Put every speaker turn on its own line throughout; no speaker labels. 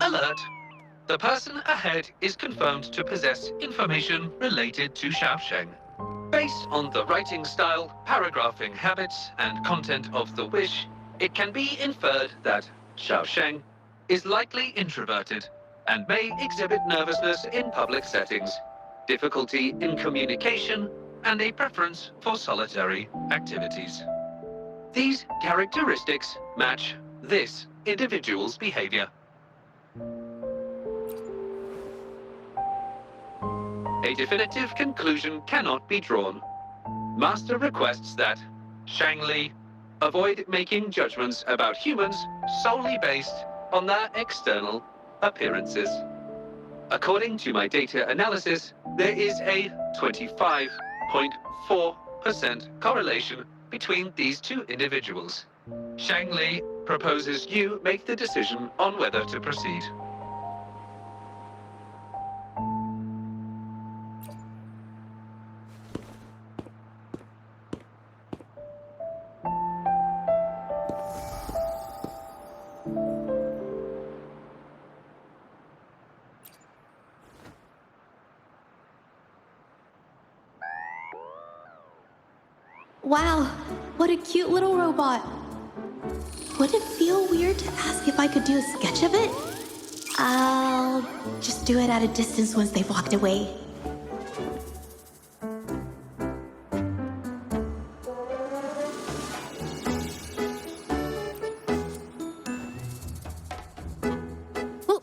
Alert! The person ahead is confirmed to possess information related to Xiaosheng. Based on the writing style, paragraphing habits, and content of the wish, it can be inferred that Xiaosheng is likely introverted and may exhibit nervousness in public settings, difficulty in communication, and a preference for solitary activities. These characteristics match this individual's behavior. A definitive conclusion cannot be drawn. Master requests that Shang Li avoid making judgments about humans solely based on their external appearances. According to my data analysis, there is a 25.4% correlation between these two individuals. Shang Li proposes you make the decision on whether to proceed.
Wow, what a cute little robot. Would it feel weird to ask if I could do a sketch of it? I'll just do it at a distance once they've walked away.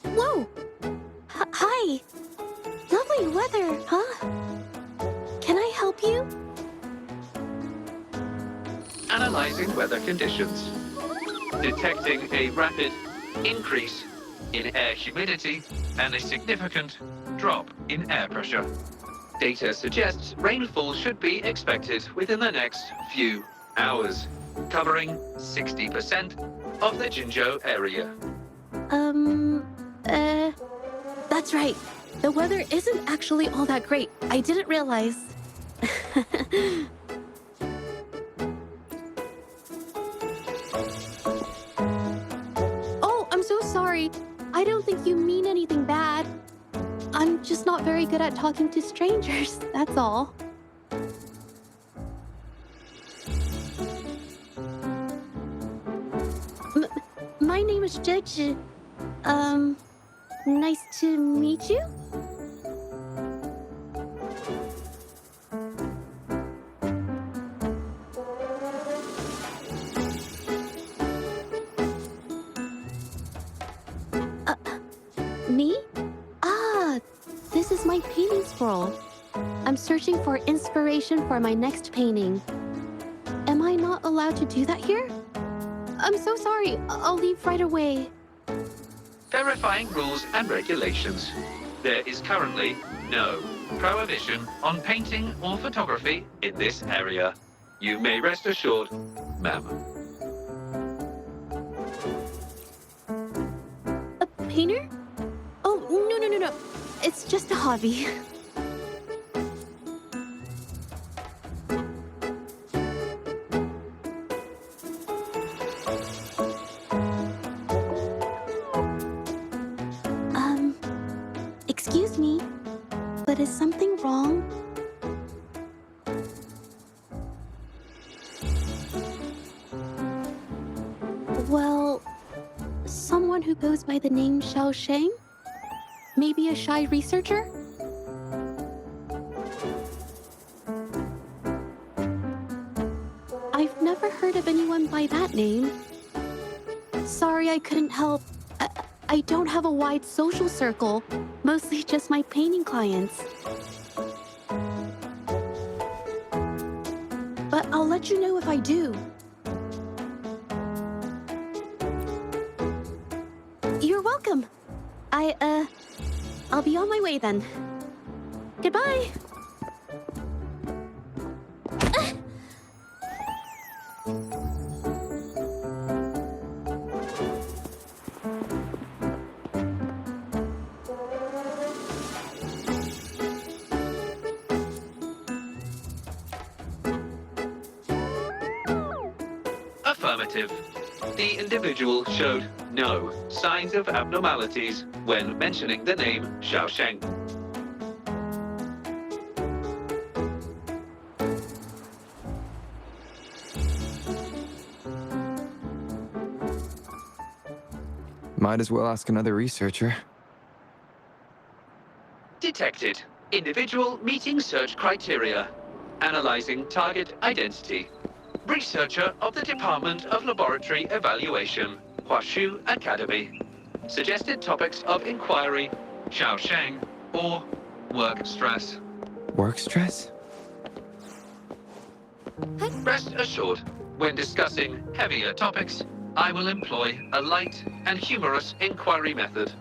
Whoa! Hi! Lovely weather, huh? Can I help you?
Analyzing weather conditions. Detecting a rapid increase in air humidity and a significant drop in air pressure. Data suggests rainfall should be expected within the next few hours, covering 60% of the Jinzhou area.
That's right. The weather isn't actually all that great. I didn't realize. Oh, I'm so sorry. I don't think you mean anything bad. I'm just not very good at talking to strangers, that's all. My name is Zhe. Nice to meet you? Me? Ah, this is my painting scroll. I'm searching for inspiration for my next painting. Am I not allowed to do that here? I'm so sorry. I'll leave right away.
Verifying rules and regulations. There is currently no prohibition on painting or photography in this area. You may rest assured, ma'am.
A painter? Oh, no. It's just a hobby. Excuse me, but is something wrong? Well, someone who goes by the name Xiaosheng? Maybe a shy researcher? I've never heard of anyone by that name. Sorry I couldn't help. I don't have a wide social circle. Mostly just my painting clients. But I'll let you know if I do. You're welcome. I'll be on my way then. Goodbye.
Affirmative. The individual showed no signs of abnormalities when mentioning the name Xiaosheng.
Might as well ask another researcher.
Detected. Individual meeting search criteria. Analyzing target identity. Researcher of the Department of Laboratory Evaluation, Huashu Academy. Suggested topics of inquiry, Xiaosheng, or work stress.
Work stress?
Rest assured, when discussing heavier topics, I will employ a light and humorous inquiry method.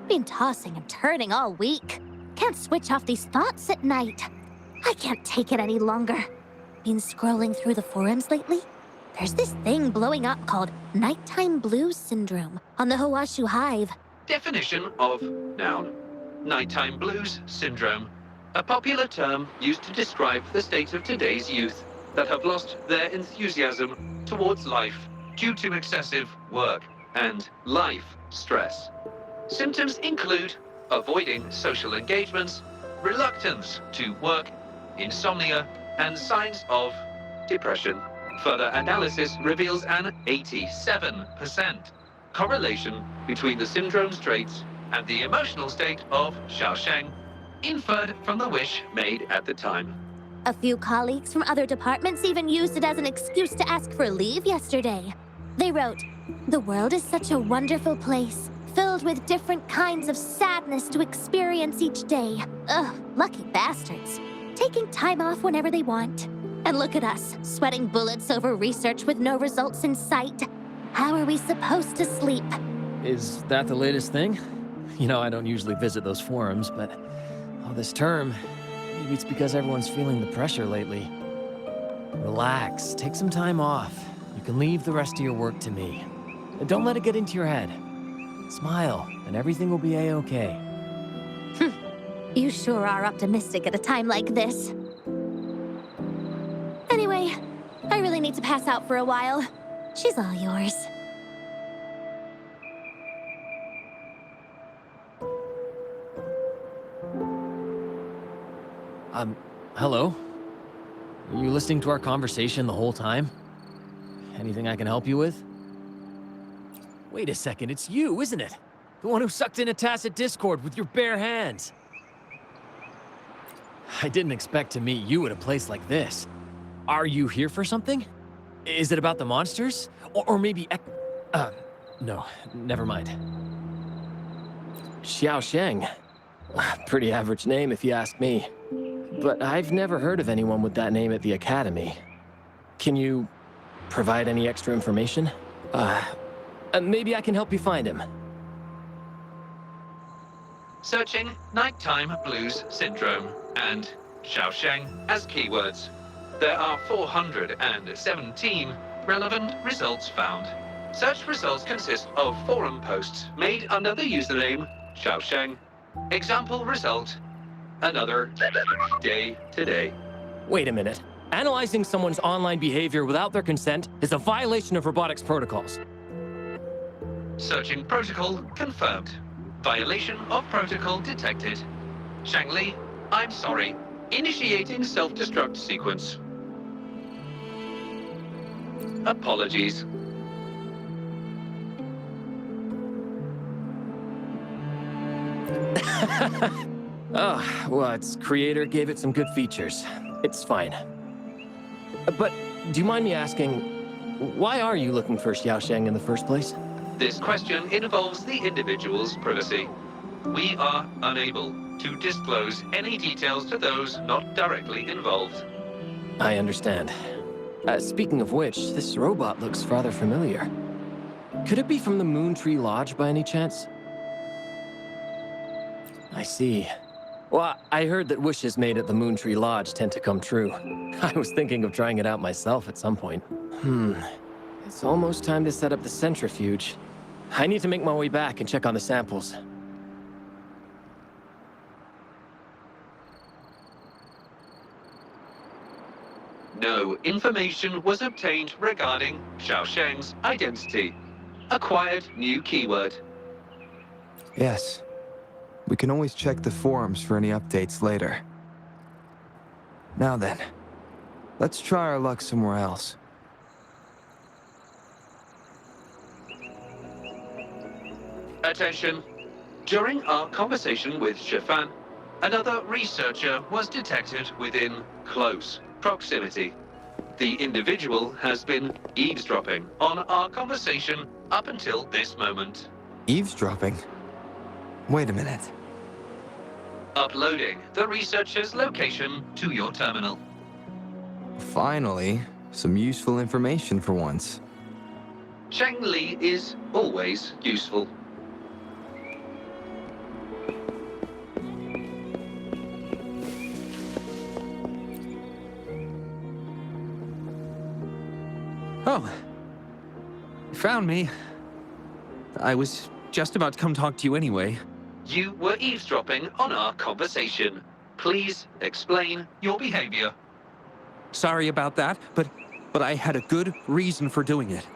Been tossing and turning all week. Can't switch off these thoughts at night. I can't take it any longer. Been scrolling through the forums lately. There's this thing blowing up called nighttime blues syndrome on the Hawashu Hive.
Definition of noun. Nighttime blues syndrome. A popular term used to describe the state of today's youth that have lost their enthusiasm towards life due to excessive work and life stress. Symptoms include avoiding social engagements, reluctance to work, insomnia, and signs of depression. Further analysis reveals an 87% correlation between the syndrome's traits and the emotional state of Xiaosheng, inferred from the wish made at the time.
A few colleagues from other departments even used it as an excuse to ask for leave yesterday. They wrote, "The world is such a wonderful place, filled with different kinds of sadness to experience each day. Ugh, lucky bastards. Taking time off whenever they want. And look at us, sweating bullets over research with no results in sight. How are we supposed to sleep?"
Is that the latest thing? You know, I don't usually visit those forums, but this term, maybe it's because everyone's feeling the pressure lately. Relax, take some time off. You can leave the rest of your work to me. And don't let it get into your head. Smile, and everything will be a-okay.
You sure are optimistic at a time like this. Anyway, I really need to pass out for a while. She's all yours.
Hello? Were you listening to our conversation the whole time? Anything I can help you with? Wait a second, it's you, isn't it? The one who sucked in a tacit discord with your bare hands. I didn't expect to meet you at a place like this. Are you here for something? Is it about the monsters? Or maybe no, never mind. Xiaosheng. Pretty average name if you ask me. But I've never heard of anyone with that name at the Academy. Can you provide any extra information? Maybe I can help you find him.
Searching nighttime blues syndrome and Xiaosheng as keywords. There are 417 relevant results found. Search results consist of forum posts made under the username Xiaosheng. Example result: another day today.
Wait a minute. Analyzing someone's online behavior without their consent is a violation of robotics protocols.
Searching protocol confirmed. Violation of protocol detected. Shangli, I'm sorry. Initiating self-destruct sequence. Apologies.
Well, its creator gave it some good features. It's fine. But do you mind me asking, why are you looking for Xiaosheng in the first place?
This question involves the individual's privacy. We are unable to disclose any details to those not directly involved.
I understand. Speaking of which, this robot looks rather familiar. Could it be from the Moon Tree Lodge by any chance? I see. Well, I heard that wishes made at the Moon Tree Lodge tend to come true. I was thinking of trying it out myself at some point. It's almost time to set up the centrifuge. I need to make my way back and check on the samples.
No information was obtained regarding Xiaosheng's identity. Acquired new keyword.
Yes. We can always check the forums for any updates later. Now then, let's try our luck somewhere else.
Attention. During our conversation with Shifan, another researcher was detected within close proximity. The individual has been eavesdropping on our conversation up until this moment.
Eavesdropping? Wait a minute.
Uploading the researcher's location to your terminal.
Finally, some useful information for once.
Cheng Li is always useful.
Oh. You found me. I was just about to come talk to you anyway.
You were eavesdropping on our conversation. Please explain your behavior.
Sorry about that, but I had a good reason for doing it.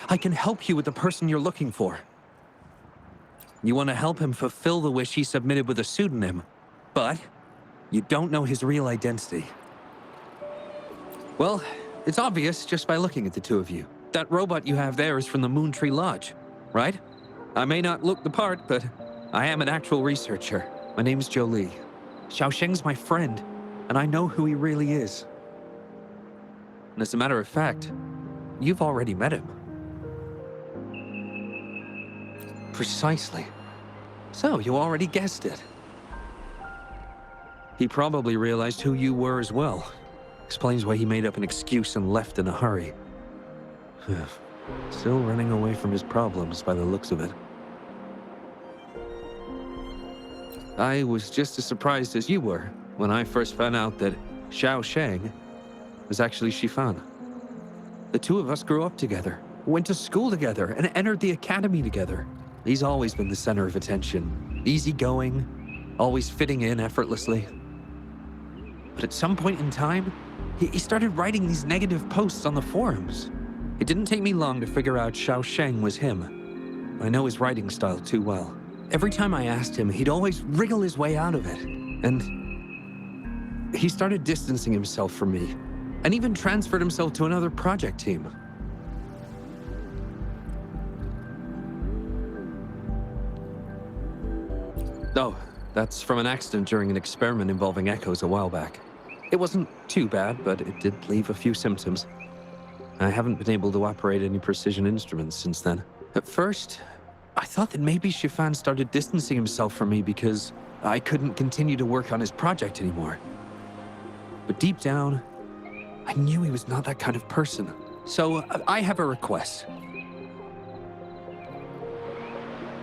I can help you with the person you're looking for. You want to help him fulfill the wish he submitted with a pseudonym, but you don't know his real identity. Well, it's obvious just by looking at the two of you. That robot you have there is from the Moon Tree Lodge, right? I may not look the part, but I am an actual researcher. My name's Jolie. Xiaosheng's my friend, and I know who he really is. And as a matter of fact, you've already met him. Precisely. So, you already guessed it. He probably realized who you were as well. Explains why he made up an excuse and left in a hurry. Still running away from his problems by the looks of it. I was just as surprised as you were when I first found out that Xiaosheng was actually Shifan. The two of us grew up together, went to school together, and entered the academy together. He's always been the center of attention. Easygoing, always fitting in effortlessly. But at some point in time, he started writing these negative posts on the forums. It didn't take me long to figure out Xiaosheng was him. I know his writing style too well. Every time I asked him, he'd always wriggle his way out of it. And he started distancing himself from me, and even transferred himself to another project team. Oh, that's from an accident during an experiment involving echoes a while back. It wasn't too bad, but it did leave a few symptoms. I haven't been able to operate any precision instruments since then. At first, I thought that maybe Shifan started distancing himself from me because I couldn't continue to work on his project anymore. But deep down, I knew he was not that kind of person. So I have a request.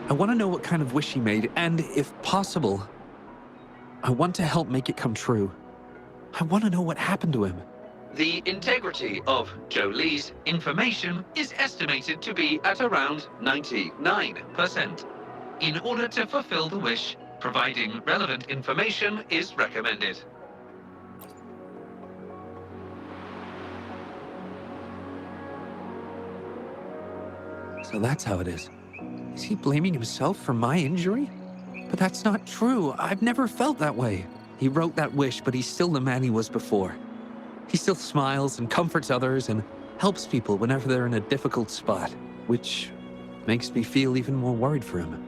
I want to know what kind of wish he made, and if possible, I want to help make it come true. I want to know what happened to him.
The integrity of Jolie's information is estimated to be at around 99%. In order to fulfill the wish, providing relevant information is recommended.
So that's how it is. Is he blaming himself for my injury? But that's not true. I've never felt that way. He wrote that wish, but he's still the man he was before. He still smiles and comforts others and helps people whenever they're in a difficult spot, which makes me feel even more worried for him.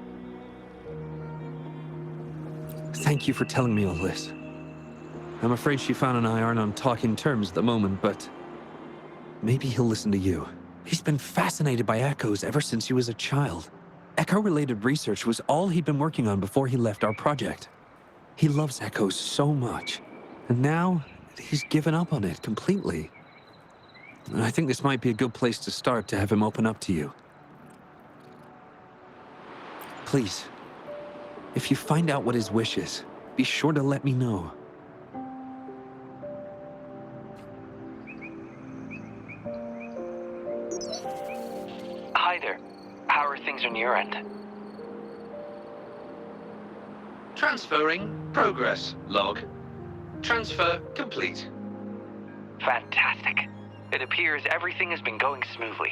Thank you for telling me all this. I'm afraid Shifan and I aren't on talking terms at the moment, but maybe he'll listen to you. He's been fascinated by echoes ever since he was a child. Echo-related research was all he'd been working on before he left our project. He loves echoes so much, and now he's given up on it completely. And I think this might be a good place to start to have him open up to you. Please, if you find out what his wish is, be sure to let me know.
your end?
Transferring progress log. Transfer complete.
Fantastic. It appears everything has been going smoothly.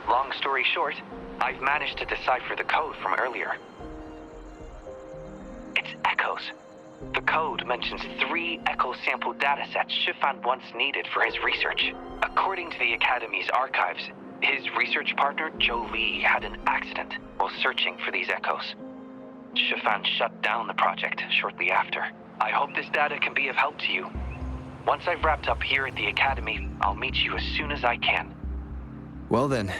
Long story short, I've managed to decipher the code from earlier. It's echoes. The code mentions 3 echo sample datasets Shifan once needed for his research. According to the Academy's archives, his research partner, Joe Lee, had an accident while searching for these echoes. Shifan shut down the project shortly after. I hope this data can be of help to you. Once I've wrapped up here at the Academy, I'll meet you as soon as I can.
Well then,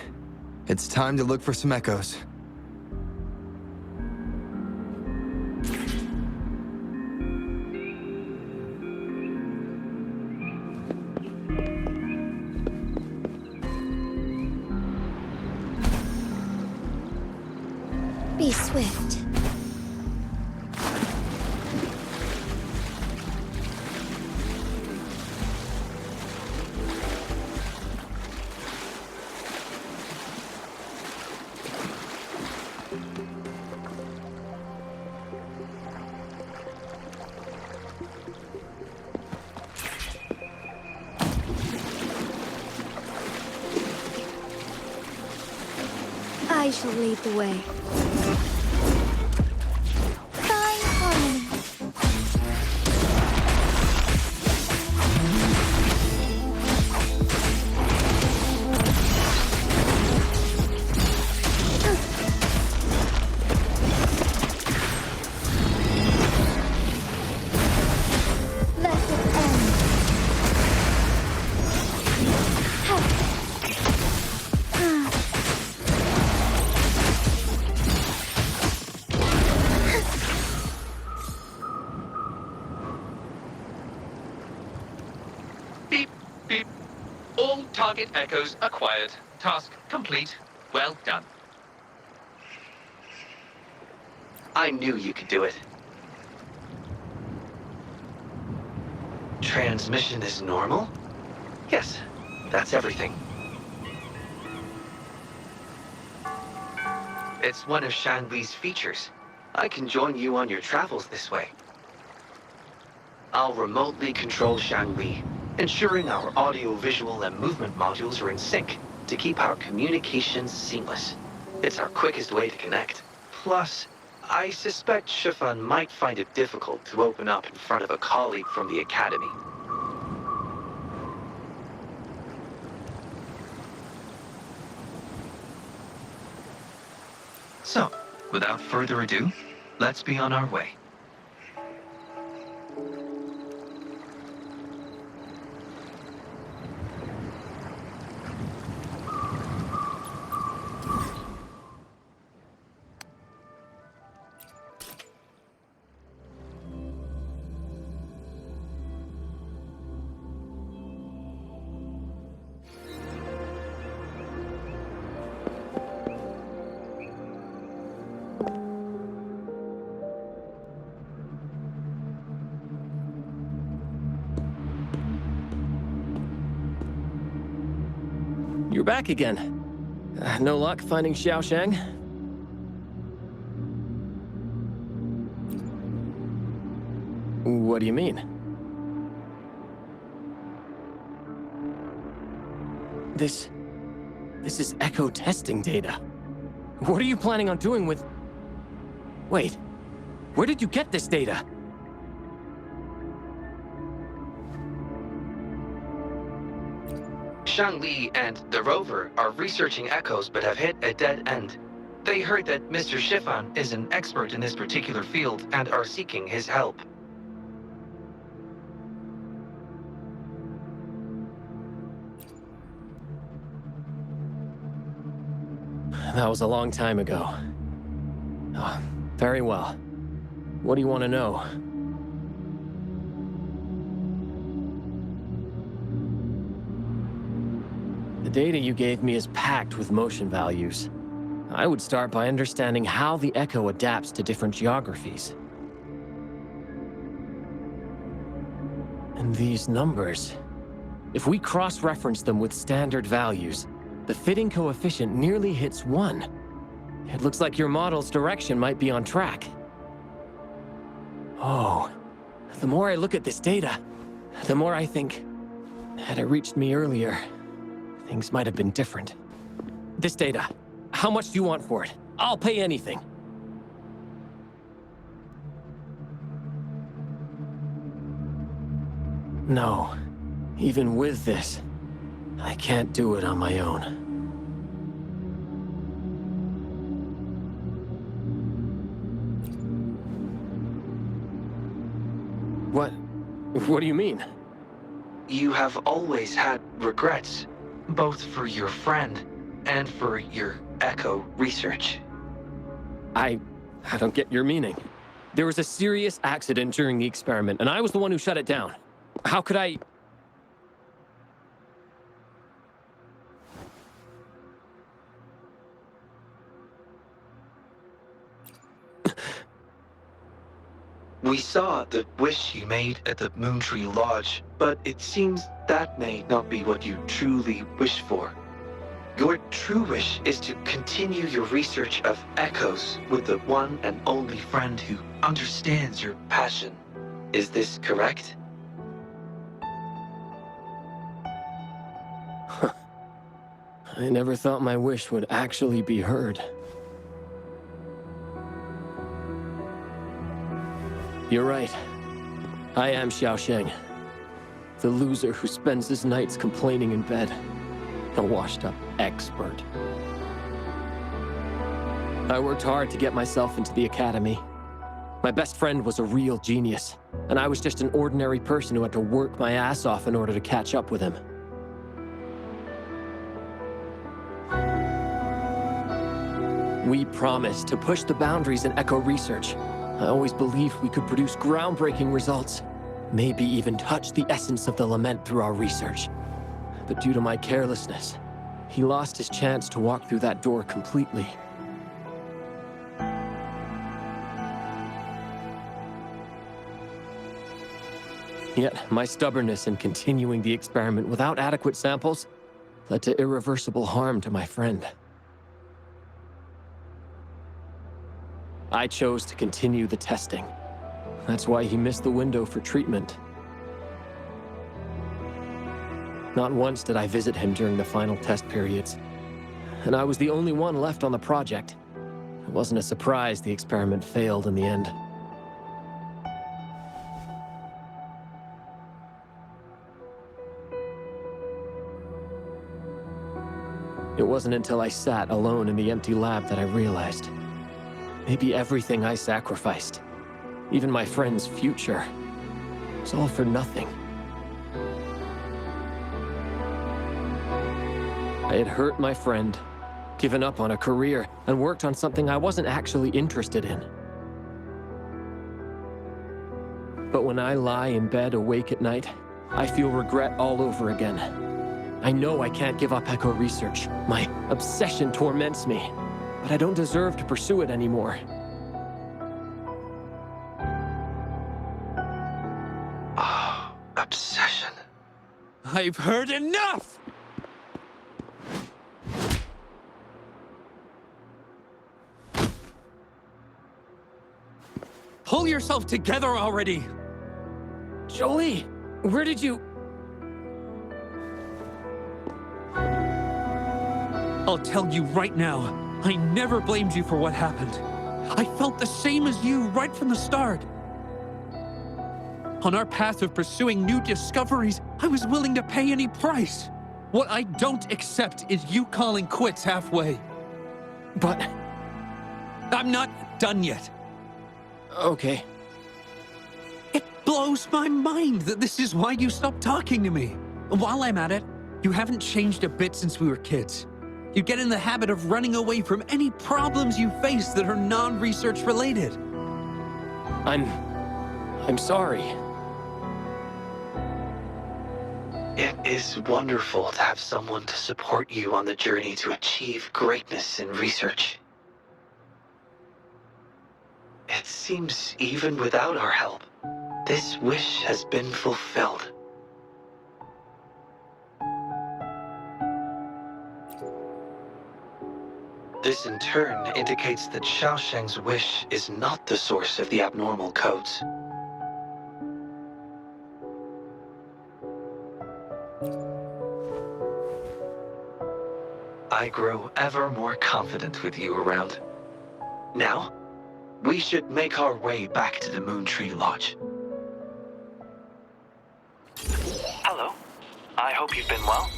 it's time to look for some echoes.
Be swift. I shall lead the way. Fine harmony. Let it end.
Beep, beep. All target echoes acquired. Task complete. Well done.
I knew you could do it. Transmission is normal? Yes, that's everything. It's one of Shanli's features. I can join you on your travels this way. I'll remotely control Shanli, ensuring our audio-visual and movement modules are in sync to keep our communications seamless. It's our quickest way to connect. Plus, I suspect Shifan might find it difficult to open up in front of a colleague from the Academy. So, without further ado, let's be on our way.
You're back again. No luck finding Xiaosheng? What do you mean? This is echo testing data. What are you planning on doing with... Wait, where did you get this data?
Shanli and the rover are researching echoes but have hit a dead end. They heard that Mr. Shifan is an expert in this particular field and are seeking his help.
That was a long time ago. Oh, very well. What do you want to know? The data you gave me is packed with motion values. I would start by understanding how the echo adapts to different geographies. And these numbers, if we cross-reference them with standard values, The fitting coefficient nearly hits 1. It looks like your model's direction might be on track. Oh, the more I look at this data, the more I think, had it reached me earlier, things might have been different. This data, how much do you want for it? I'll pay anything. No, even with this, I can't do it on my own. What do you mean?
You have always had regrets, both for your friend and for your Echo research.
I don't get your meaning. There was a serious accident during the experiment, and I was the one who shut it down. How could I...
We saw the wish you made at the Moontree Lodge, but it seems that may not be what you truly wish for. Your true wish is to continue your research of echoes with the one and only friend who understands your passion. Is this correct?
I never thought my wish would actually be heard. You're right. I am Xiaosheng, the loser who spends his nights complaining in bed. A washed-up expert. I worked hard to get myself into the academy. My best friend was a real genius, and I was just an ordinary person who had to work my ass off in order to catch up with him. We promised to push the boundaries in echo research. I always believed we could produce groundbreaking results, maybe even touch the essence of the lament through our research. But due to my carelessness, he lost his chance to walk through that door completely. Yet, my stubbornness in continuing the experiment without adequate samples led to irreversible harm to my friend. I chose to continue the testing. That's why he missed the window for treatment. Not once did I visit him during the final test periods, and I was the only one left on the project. It wasn't a surprise the experiment failed in the end. It wasn't until I sat alone in the empty lab that I realized. Maybe everything I sacrificed, even my friend's future, was all for nothing. I had hurt my friend, given up on a career, and worked on something I wasn't actually interested in. But when I lie in bed awake at night, I feel regret all over again. I know I can't give up echo research. My obsession torments me, but I don't deserve to pursue it anymore.
Oh, obsession.
I've heard enough! Pull yourself together already!
Jolie, where did you...
I'll tell you right now, I never blamed you for what happened. I felt the same as you right from the start. On our path of pursuing new discoveries, I was willing to pay any price. What I don't accept is you calling quits halfway.
But...
I'm not done yet.
Okay.
It blows my mind that this is why you stopped talking to me. While I'm at it, you haven't changed a bit since we were kids. You get in the habit of running away from any problems you face that are non-research related.
I'm sorry.
It is wonderful to have someone to support you on the journey to achieve greatness in research. It seems even without our help, this wish has been fulfilled. This in turn indicates that Xiaosheng's wish is not the source of the abnormal codes. I grow ever more confident with you around. Now, we should make our way back to the Moon Tree Lodge.
Hello. I hope you've been well.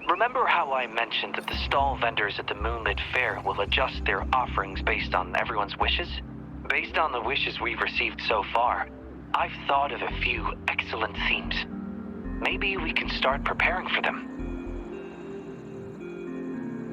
Remember how I mentioned that the stall vendors at the Moonlit Fair will adjust their offerings based on everyone's wishes? Based on the wishes we've received so far, I've thought of a few excellent themes. Maybe we can start preparing for them.